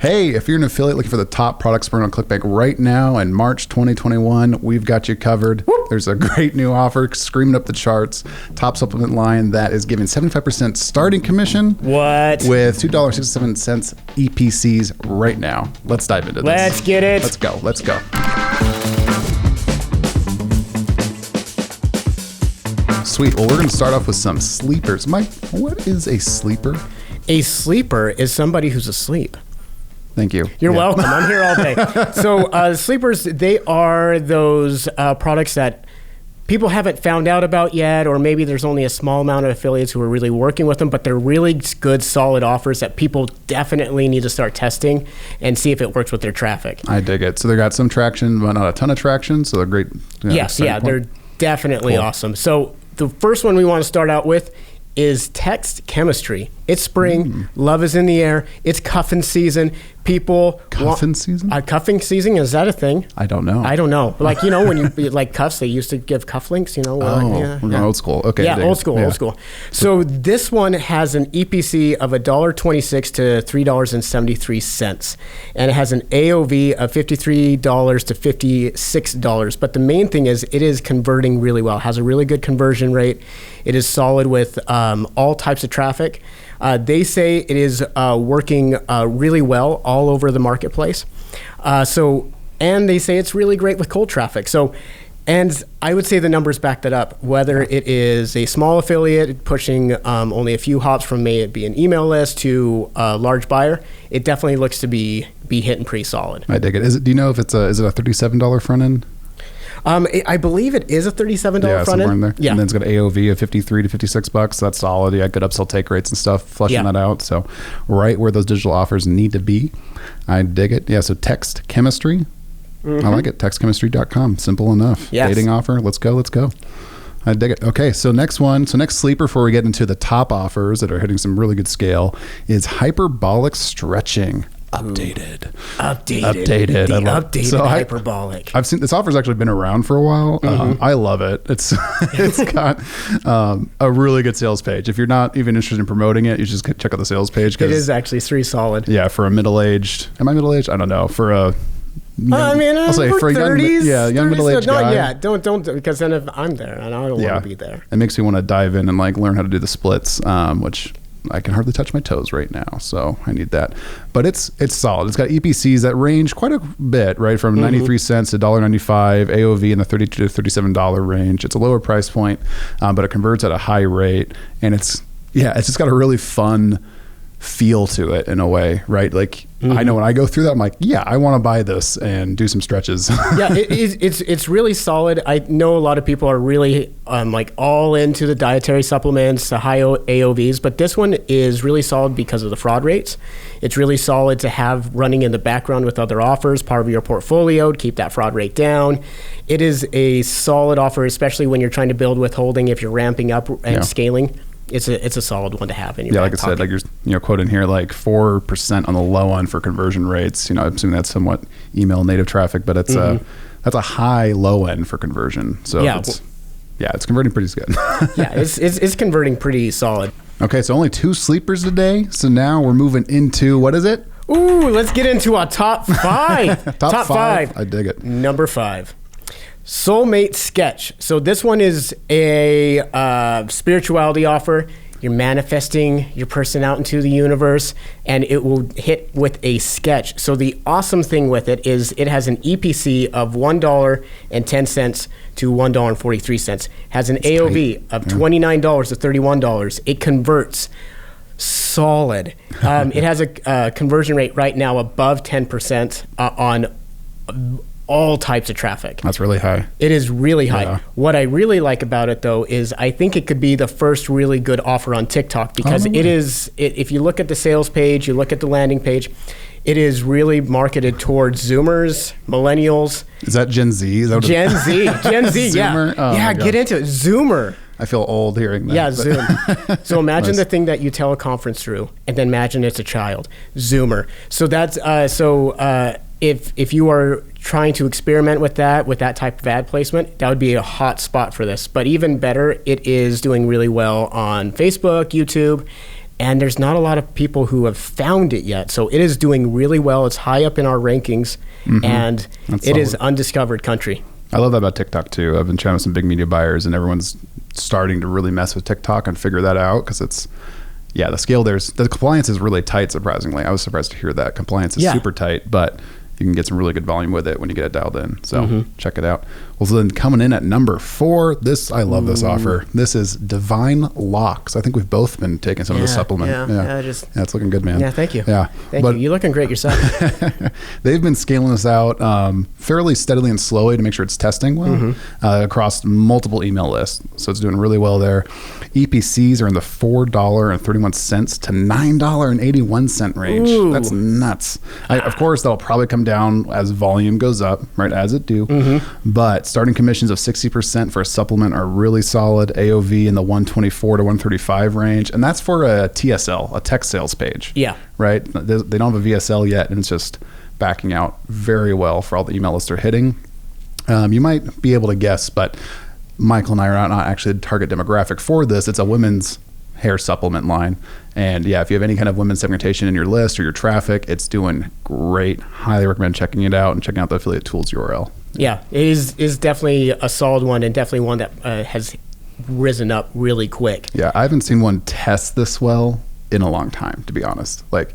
Hey, if you're an affiliate looking for the top products burned on ClickBank right now in March 2021, we've got you covered. Whoop. There's a great new offer screaming up the charts. Top supplement line that is giving 75% starting commission. What? With $2.67 EPCs right now. Let's dive into this. Let's get it. Let's go. Let's go. Sweet. Well, we're going to start off with some sleepers. Mike, what is a sleeper? A sleeper is somebody who's asleep. Thank you. You're welcome. I'm here all day. So sleepers, they are those products that people haven't found out about yet, or maybe there's only a small amount of affiliates who are really working with them, but they're really good, solid offers that people definitely need to start testing and see if it works with their traffic. I dig it. So they got some traction, but not a ton of traction, so they're great. Yes, they're definitely awesome. So the first one we want to start out with is text chemistry. It's spring. Love is in the air. It's cuffing season. Cuffing season? Cuffing season, is that a thing? I don't know. Like, when you like cuffs, they used to give cufflinks, we're going old school. Okay. Yeah, old school. So this one has an EPC of $1.26 to $3.73. And it has an AOV of $53 to $56. But the main thing is it is converting really well. It has a really good conversion rate. It is solid with all types of traffic. They say it is working really well all over the marketplace. And they say it's really great with cold traffic. And I would say the numbers back that up. Whether it is a small affiliate pushing only a few hops from maybe an email list to a large buyer, it definitely looks to be hitting pretty solid. I dig it. Do you know if is it a $37 front end? I believe it is a $37 front end. In there. Yeah, and then it's got an AOV of $53 to $56. That's solid. Yeah, good upsell take rates and stuff. Flushing that out. So right where those digital offers need to be. I dig it. Yeah. So text chemistry. I like it. Textchemistry.com. Simple enough. Yes. Dating offer. Let's go. I dig it. Okay. So next sleeper before we get into the top offers that are hitting some really good scale is Hyperbolic stretching. Updated. The updated Hyperbolic. I've seen this offer's actually been around for a while. I love it. It's got a really good sales page. If you're not even interested in promoting it, you just check out the sales page. It is actually pretty solid. Yeah, for a middle-aged. Am I middle-aged? I don't know. For a I'll say for a young middle-aged guy. Yeah, don't because then if I'm there and I don't want to be there. It makes me want to dive in and learn how to do the splits, which I can hardly touch my toes right now, so I need that. But it's solid. It's got EPCs that range quite a bit, right? From 93 cents to $1.95, AOV in the $32 to $37 range. It's a lower price point, but it converts at a high rate, and it's just got a really fun feel to it in a way, right? I know when I go through that, I'm like, I want to buy this and do some stretches. It's really solid. I know a lot of people are really all into the dietary supplements, the high AOVs, but this one is really solid because of the fraud rates. It's really solid to have running in the background with other offers, part of your portfolio to keep that fraud rate down. It is a solid offer, especially when you're trying to build withholding if you're ramping up and scaling. It's a solid one to have in your back pocket. I said, you're quoting here 4% on the low end for conversion rates. I'm assuming that's somewhat email native traffic, but that's a high low end for conversion. So it's converting pretty good. It's converting pretty solid. Okay, so only 2 sleepers today. So now we're moving into, what is it? Ooh, let's get into our top 5. top 5. I dig it. Number 5. Soulmate Sketch. So this one is a spirituality offer. You're manifesting your person out into the universe, and it will hit with a sketch. So the awesome thing with it is it has an EPC of $1.10 to $1.43. Has an AOV of $29 to $31. It converts solid. It has a conversion rate right now above 10% on all types of traffic. That's really high. It is really high. Yeah. What I really like about it, though, is I think it could be the first really good offer on TikTok because if you look at the sales page, you look at the landing page, it is really marketed towards Zoomers, millennials. Is that Gen Z? Is that Gen Z, Zoomer? Yeah. Get into it. Zoomer. I feel old hearing that. Yeah, Zoom. So imagine the thing that you teleconference through, and then imagine it's a child. Zoomer. So that's if you are trying to experiment with that type of ad placement, that would be a hot spot for this. But even better, it is doing really well on Facebook, YouTube, and there's not a lot of people who have found it yet. So it is doing really well. It's high up in our rankings, and That's it is solid. undiscovered country. I love that about TikTok too. I've been chatting with some big media buyers, and everyone's starting to really mess with TikTok and figure that out, because it's, yeah, the scale the compliance is really tight, surprisingly. I was surprised to hear that. Compliance is super tight, but you can get some really good volume with it when you get it dialed in. So check it out. Well, so then coming in at number 4, I love this offer. This is Divine Locks. I think we've both been taking some of the supplement. Yeah, it's looking good, man. Yeah, thank you. Yeah. Thank you. You're looking great yourself. They've been scaling this out fairly steadily and slowly to make sure it's testing well across multiple email lists. So it's doing really well there. EPCs are in the $4.31 to $9.81 range. Ooh. That's nuts. Of course, that'll probably come down as volume goes up, right, as it do. But starting commissions of 60% for a supplement are really solid. AOV in the 124 to 135 range. And that's for a TSL, a text sales page. Yeah. Right? They don't have a VSL yet, and it's just backing out very well for all the email lists they're hitting. You might be able to guess, but Michael and I are not actually the target demographic for this. It's a women's hair supplement line. And yeah, if you have any kind of women's segmentation in your list or your traffic, it's doing great. Highly recommend checking it out and checking out the affiliate tools URL. Yeah, it is definitely a solid one, and definitely one that has risen up really quick. Yeah, I haven't seen one test this well in a long time, to be honest. Like,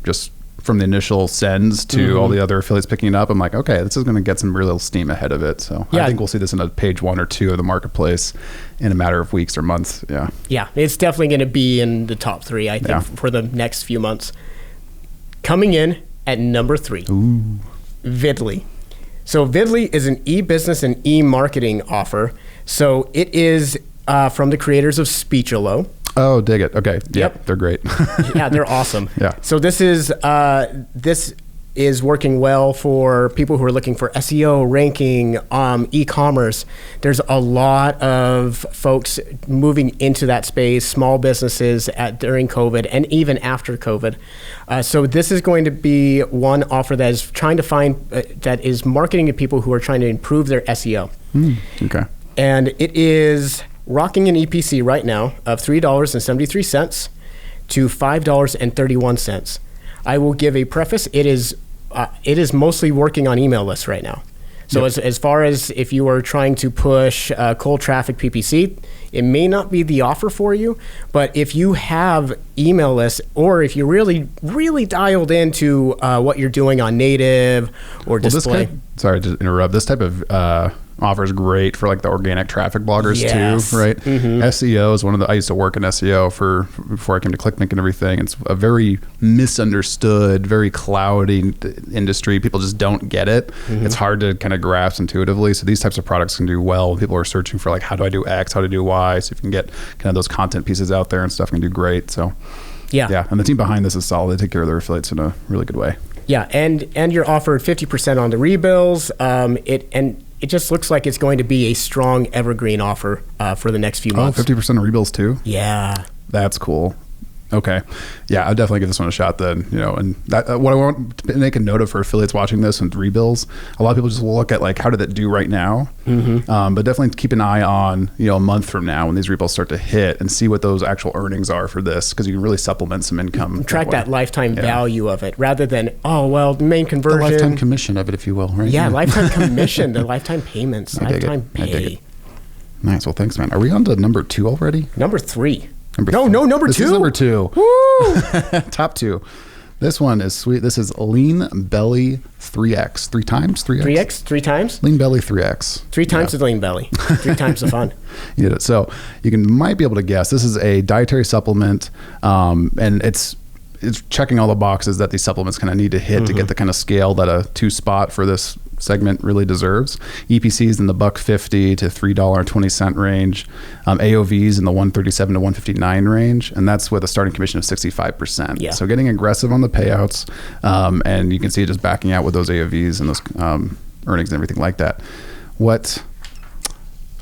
just from the initial sends to all the other affiliates picking it up, I'm like, okay, this is going to get some real steam ahead of it. So I think we'll see this in a page 1 or 2 of the marketplace in a matter of weeks or months. Yeah, it's definitely going to be in the top 3, I think, for the next few months. Coming in at number 3, Videly. So Videly is an e-business and e-marketing offer. So it is from the creators of Speechalo. Oh, dig it. Okay. Yep. They're great. Yeah, they're awesome. Yeah. So this is working well for people who are looking for SEO, ranking, e-commerce. There's a lot of folks moving into that space, small businesses during COVID and even after COVID. So this is going to be one offer that is trying to find, that is marketing to people who are trying to improve their SEO. Okay. And it is rocking an EPC right now of $3.73 to $5.31. I will give a preface. It is mostly working on email lists right now. So as far as if you are trying to push cold traffic PPC, it may not be the offer for you. But if you have email lists, or if you're really, really dialed into what you're doing on native or display. Sorry to interrupt. This type of offer is great for like the organic traffic bloggers too, right? SEO is I used to work in SEO before I came to ClickBank and everything. It's a very misunderstood, very cloudy industry. People just don't get it. It's hard to kind of grasp intuitively. So these types of products can do well. People are searching for like, how do I do X? How to do Y? So if you can get kind of those content pieces out there and stuff, can do great. So yeah. And the team behind this is solid. They take care of their affiliates in a really good way. Yeah. And you're offered 50% on the rebills. It just looks like it's going to be a strong evergreen offer for the next few months. 50% of rebills too? Yeah. That's cool. Okay. Yeah, I'll definitely give this one a shot then, and that, what I want to make a note of for affiliates watching this and rebills, a lot of people just look at like, how did it do right now? But definitely keep an eye on, a month from now when these rebills start to hit and see what those actual earnings are for this, because you can really supplement some income. Track that lifetime value of it rather than, the main conversion. The lifetime commission of it, if you will, right? Yeah, lifetime commission, the lifetime payments, lifetime pay. Nice. Well, thanks, man. Are we on to number 2 already? Number 3. Number 2. This is number 2. Woo! Top 2. This one is sweet. This is Lean Belly 3X. 3 times? 3X? 3X? 3 times? Lean Belly 3X. 3 times the lean belly. 3 times the fun. So you might be able to guess. This is a dietary supplement, and it's checking all the boxes that these supplements kind of need to hit to get the kind of scale that a 2 spot for this segment really deserves. EPCs in the $1.50 to $3.20 range, AOVs in the $137 to $159 range, and that's with a starting commission of 65%. Yeah. So getting aggressive on the payouts, and you can see it just backing out with those AOVs and those earnings and everything like that. What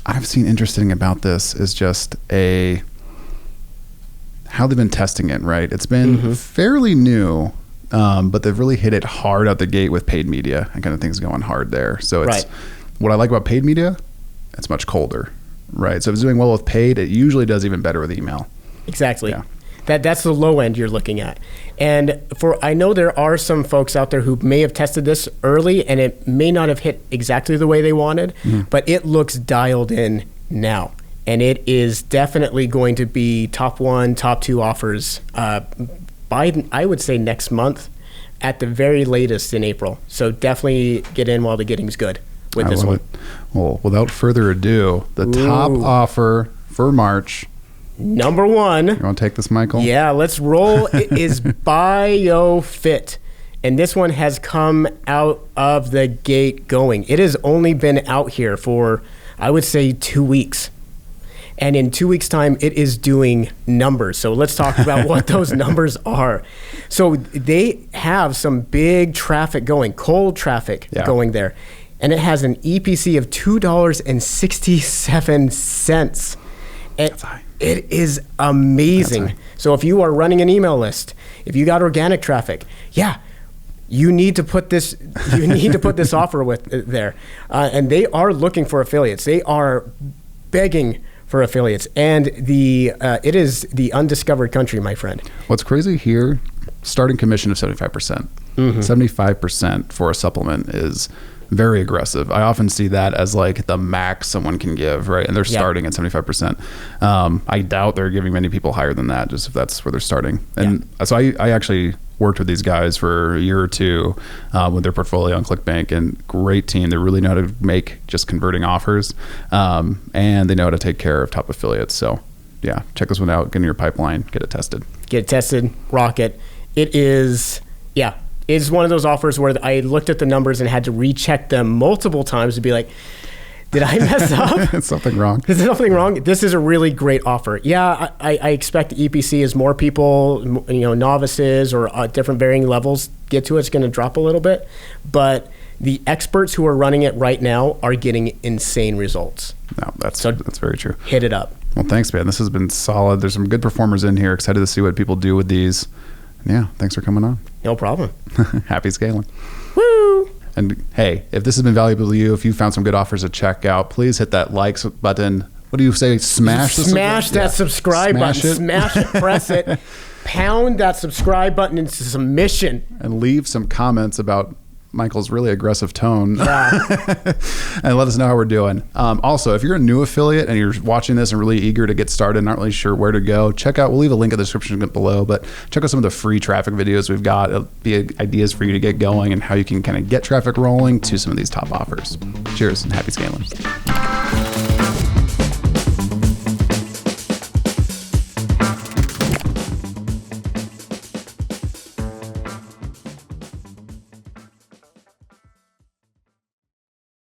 I've seen interesting about this is just how they've been testing it, right? It's been fairly new, but they've really hit it hard out the gate with paid media and kind of things going hard there. So it's what I like about paid media, it's much colder, right? So if it's doing well with paid, it usually does even better with email. Exactly. Yeah. That's the low end you're looking at. And I know there are some folks out there who may have tested this early and it may not have hit exactly the way they wanted, but it looks dialed in now. And it is definitely going to be top 1, top 2 offers by, I would say, next month, at the very latest in April. So definitely get in while the getting's good with this one. Well, without further ado, the top offer for March. Number 1. You want to take this, Michael? Yeah, let's roll. It is Biofit. And this one has come out of the gate going. It has only been out here for, I would say, 2 weeks. And in 2 weeks' time, it is doing numbers. So let's talk about what those numbers are. So they have some big traffic going, cold traffic going there. And it has an EPC of $2.67. That's high. It is amazing. So if you are running an email list, if you got organic traffic, you need to put this. You need to put this offer with there, and they are looking for affiliates. They are begging for affiliates, and it is the undiscovered country, my friend. What's crazy here? Starting commission of 75%. 75% for a supplement is very aggressive. I often see that as like the max someone can give, right? And they're starting at 75%. I doubt they're giving many people higher than that, just if that's where they're starting. And so I actually worked with these guys for a year or two with their portfolio on ClickBank, and great team. They really know how to make just converting offers, and they know how to take care of top affiliates. So yeah, check this one out, get in your pipeline, get it tested. Get it tested, rock it. It is, it's one of those offers where I looked at the numbers and had to recheck them multiple times to be like, did I mess up? Is something wrong? Is there something wrong? This is a really great offer. Yeah, I expect EPC as more people, novices or different varying levels get to it, it's going to drop a little bit. But the experts who are running it right now are getting insane results. No, that's very true. Hit it up. Well, thanks, man. This has been solid. There's some good performers in here. Excited to see what people do with these. Yeah, thanks for coming on. No problem. Happy scaling. Woo! And hey, if this has been valuable to you, if you found some good offers to check out, please hit that like button. What do you say? Smash that subscribe button. Smash it, press it. Pound that subscribe button into submission. And leave some comments about Michael's really aggressive tone. Yeah. And let us know how we're doing. Also, if you're a new affiliate and you're watching this and really eager to get started, not really sure where to go, check out, we'll leave a link in the description below, but check out some of the free traffic videos we've got. It'll be ideas for you to get going and how you can kind of get traffic rolling to some of these top offers. Cheers and happy scaling.